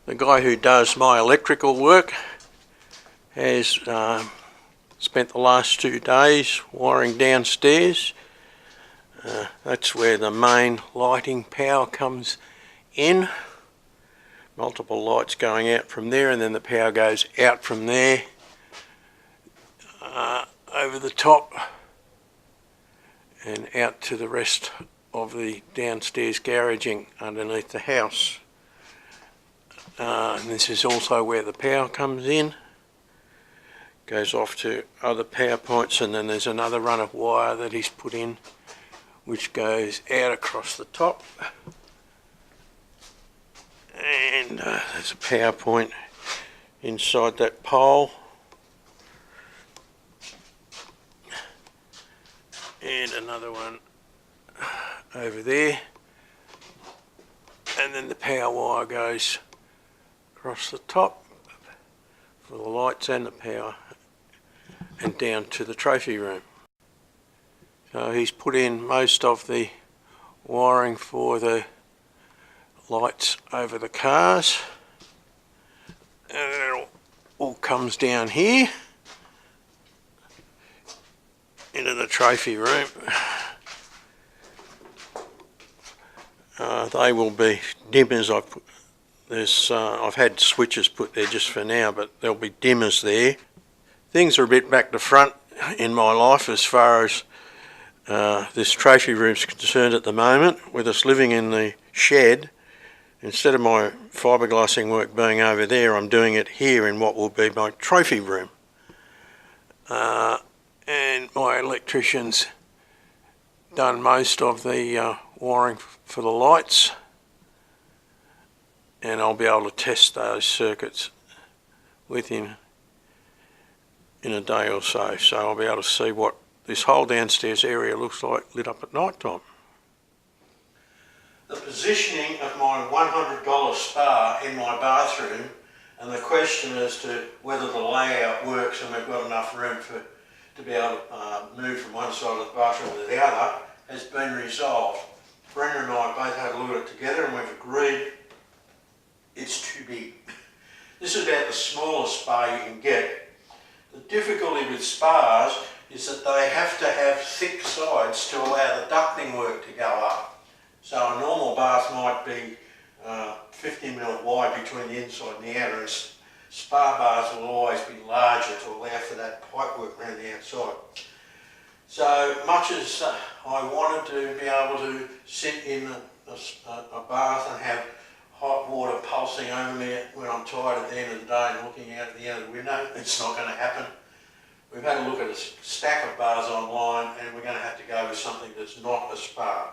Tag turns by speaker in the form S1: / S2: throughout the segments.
S1: The guy who does my electrical work has spent the last 2 days wiring downstairs. That's where the main lighting power comes in. Multiple lights going out from there, and then the power goes out from there over the top and out to the rest of the downstairs garaging underneath the house. And this is also where the power comes in, goes off to other power points, and then there's another run of wire that he's put in which goes out across the top, and there's a power point inside that pole, and another one over there, and then the power wire goes across the top for the lights and the power and down to the trophy room. So he's put in most of the wiring for the lights over the cars, and it all comes down here into the trophy room. They will be dimmers. I've had switches put there just for now, but there'll be dimmers there. Things are a bit back to front in my life as far as this trophy room's concerned at the moment. With us living in the shed, instead of my fiberglassing work being over there, I'm doing it here in what will be my trophy room. And my electrician's done most of the wiring for the lights, and I'll be able to test those circuits with him in a day or so. So I'll be able to see what this whole downstairs area looks like lit up at night time. The positioning of my $100 spa in my bathroom, and the question as to whether the layout works and we've got enough room to be able to move from one side of the bathroom to the other, has been resolved. Brenda and I both had a look at it together, and we've agreed it's too big. This is about the smallest spa you can get. The difficulty with spas is that they have to have thick sides to allow the ducting work to go up. So a normal bath might be 50mm wide between the inside and the outer, and spa bars will always be larger to allow for that pipe work around the outside. So much as I wanted to be able to sit in a bath and have hot water pulsing over me when I'm tired at the end of the day and looking out at the end of the window, it's not going to happen. We've had a look at a stack of bars online, and we're going to have to go with something that's not a spa.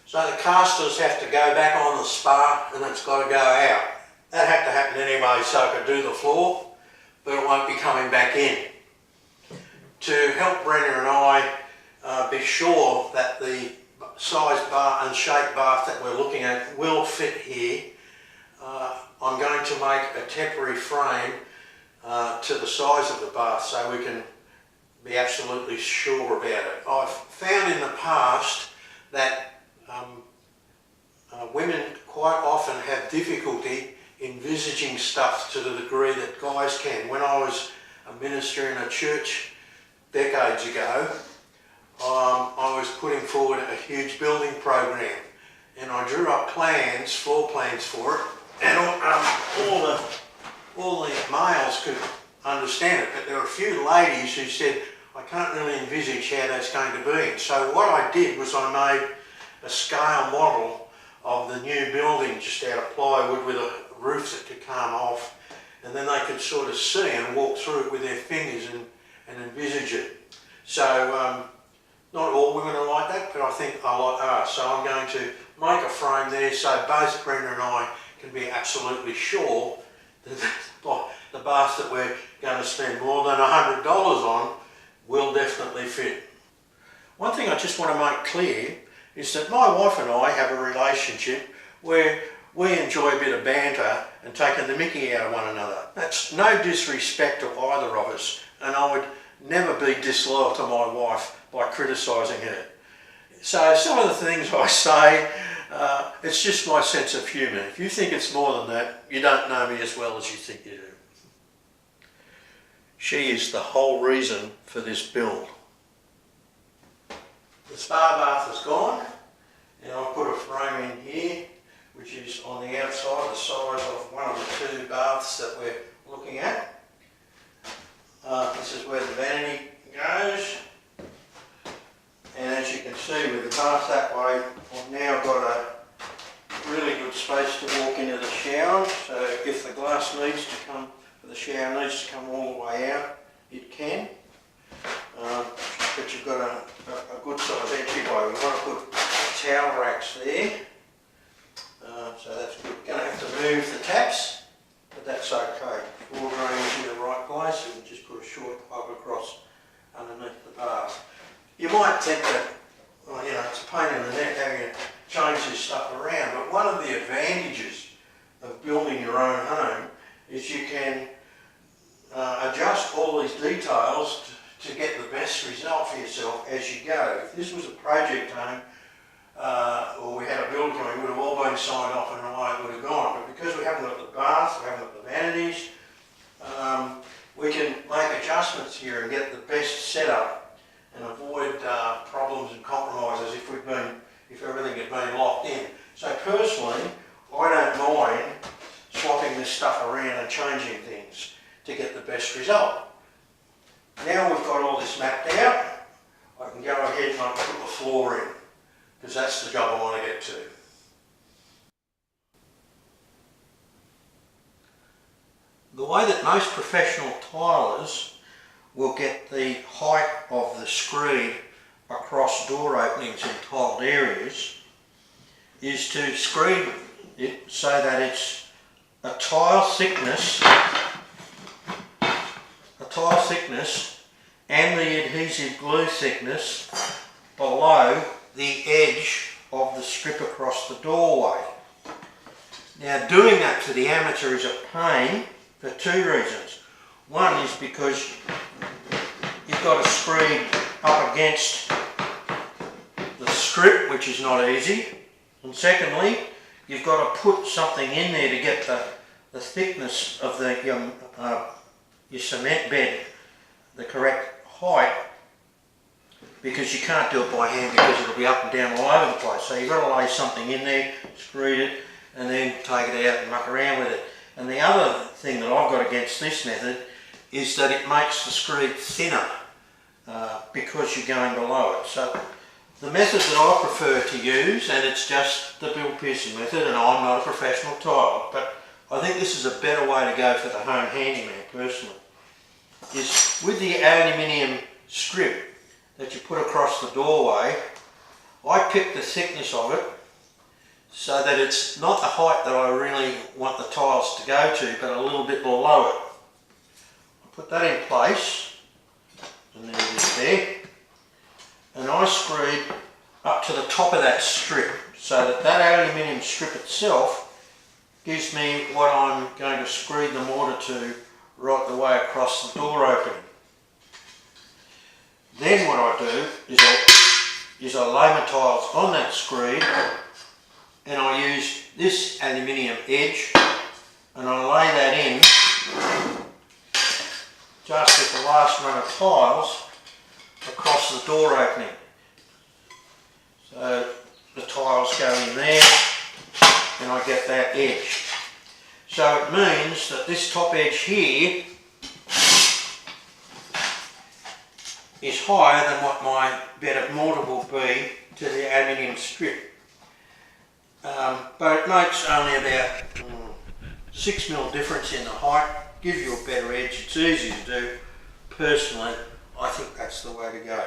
S1: So the casters have to go back on the spa, and it's got to go out. That had to happen anyway so I could do the floor, but it won't be coming back in. To help Brenda and I be sure that the size bar and shape bath that we're looking at will fit here, I'm going to make a temporary frame to the size of the bath so we can be absolutely sure about it. I've found in the past that women quite often have difficulty envisaging stuff to the degree that guys can. When I was a minister in a church decades ago, I was putting forward a huge building program, and I drew up plans, floor plans for it, and all the males could understand it, but there were a few ladies who said, I can't really envisage how that's going to be. So what I did was I made a scale model of the new building just out of plywood with a roof that could come off, and then they could sort of see and walk through it with their fingers and envisage it. So not all women are like that, but I think a lot are. So I'm going to make a frame there so both Brenda and I can be absolutely sure that the bath that we're going to spend more than $100 on will definitely fit. One thing I just want to make clear is that my wife and I have a relationship where we enjoy a bit of banter and taking the mickey out of one another. That's no disrespect to either of us, and I would never be disloyal to my wife by criticising her. So some of the things I say It's just my sense of humour. If you think it's more than that, you don't know me as well as you think you do. She is the whole reason for this build. The spa bath is gone, and I've put a frame in here, which is on the outside, the size of one of the two baths that we're looking at. This is where the vanity goes, and as you can see with the bath that way, I've now got a really good space to walk into the shower, so if the glass needs to come, the shower needs to come all the way out, it can. But you've got a good size entryway. We want to put towel racks there, so that's good. Going to have to move the taps, but that's okay. Water drain's in the right place, and we just put a short plug across underneath the bath. You might think that, well, you know, it's a pain in the neck having to change this stuff around, but one of the advantages of building your own home is you can adjust all these details to get the best result for yourself as you go. If this was a project home, or we had a build drawing, it would have all been signed off and away it would have gone. But because we haven't got the bath, we haven't got the vanities, we can make adjustments here and get the best setup and avoid problems and compromises if everything had been locked in. So personally, I don't mind swapping this stuff around and changing things to get the best result. Now we've got all this mapped out, I can go ahead and put the floor in, because that's the job I want to get to. The way that most professional tilers will get the height of the screed across door openings in tiled areas is to screed it so that it's a tile thickness and the adhesive glue thickness below the edge of the strip across the doorway. Now doing that to the amateur is a pain for two reasons. One is because you've got to screed up against the strip, which is not easy, and secondly you've got to put something in there to get the thickness of your cement bed the correct height, because you can't do it by hand because it'll be up and down all over the place. So you've got to lay something in there, screed it, and then take it out and muck around with it. And the other thing that I've got against this method is that it makes the screed thinner because you're going below it. So the method that I prefer to use, and it's just the Bill Pearson method, and I'm not a professional tiler, but I think this is a better way to go for the home handyman personally, is with the aluminium strip that you put across the doorway, I pick the thickness of it so that it's not the height that I really want the tiles to go to, but a little bit below it. I put that in place, and there it is there, and I screed up to the top of that strip so that that aluminium strip itself gives me what I'm going to screed the mortar to right the way across the door opening. Then what I do is I lay my tiles on that screed, and I use this aluminium edge and I lay that in just at the last run of tiles across the door opening. So the tiles go in there and I get that edge. So it means that this top edge here is higher than what my bed of mortar will be to the aluminium strip. But it makes only about 6mm difference in the height, gives you a better edge, it's easy to do. Personally, I think that's the way to go.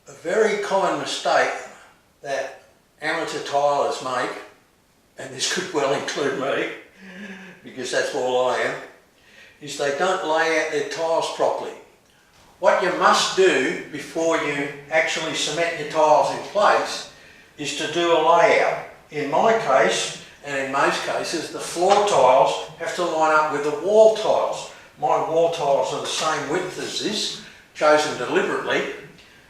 S1: A very common mistake that amateur tilers make, and this could well include me, because that's all I am, is they don't lay out their tiles properly. What you must do before you actually cement your tiles in place is to do a layout. In my case, and in most cases, the floor tiles have to line up with the wall tiles. My wall tiles are the same width as this, chosen deliberately,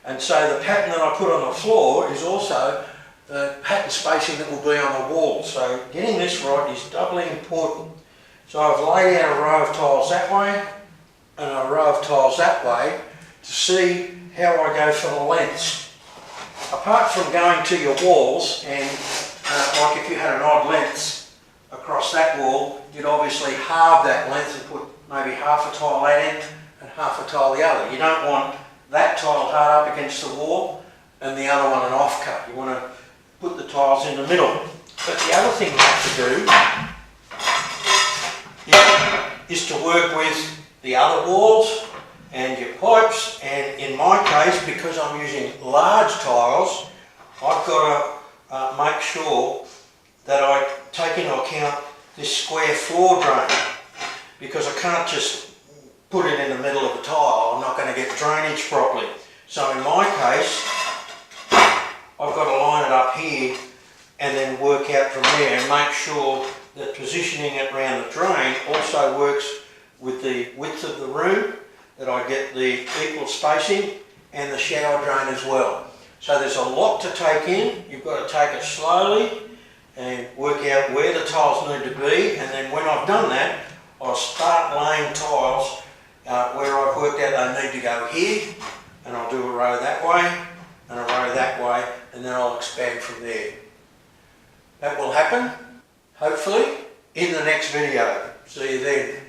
S1: and so the pattern that I put on the floor is also the pattern spacing that will be on the wall. So getting this right is doubly important. So I've laid out a row of tiles that way and a row of tiles that way to see how I go for the lengths. Apart from going to your walls and like if you had an odd length across that wall, you'd obviously halve that length and put maybe half a tile that end and half a tile the other. You don't want that tile hard up against the wall and the other one an off cut. You want to put the tiles in the middle. But the other thing you have to do is to work with the other walls and your pipes, and in my case, because I'm using large tiles, I've got to make sure that I take into account this square floor drain, because I can't just put it in the middle of the tile. I'm not going to get drainage properly. So in my case, I've got to line it up here and then work out from there and make sure that positioning it around the drain also works with the width of the room, that I get the equal spacing, and the shower drain as well. So there's a lot to take in. You've got to take it slowly and work out where the tiles need to be, and then when I've done that, I'll start laying tiles where I've worked out they need to go here, and I'll do a row that way and a row that way, and then I'll expand from there. That will happen, hopefully, in the next video. See you then.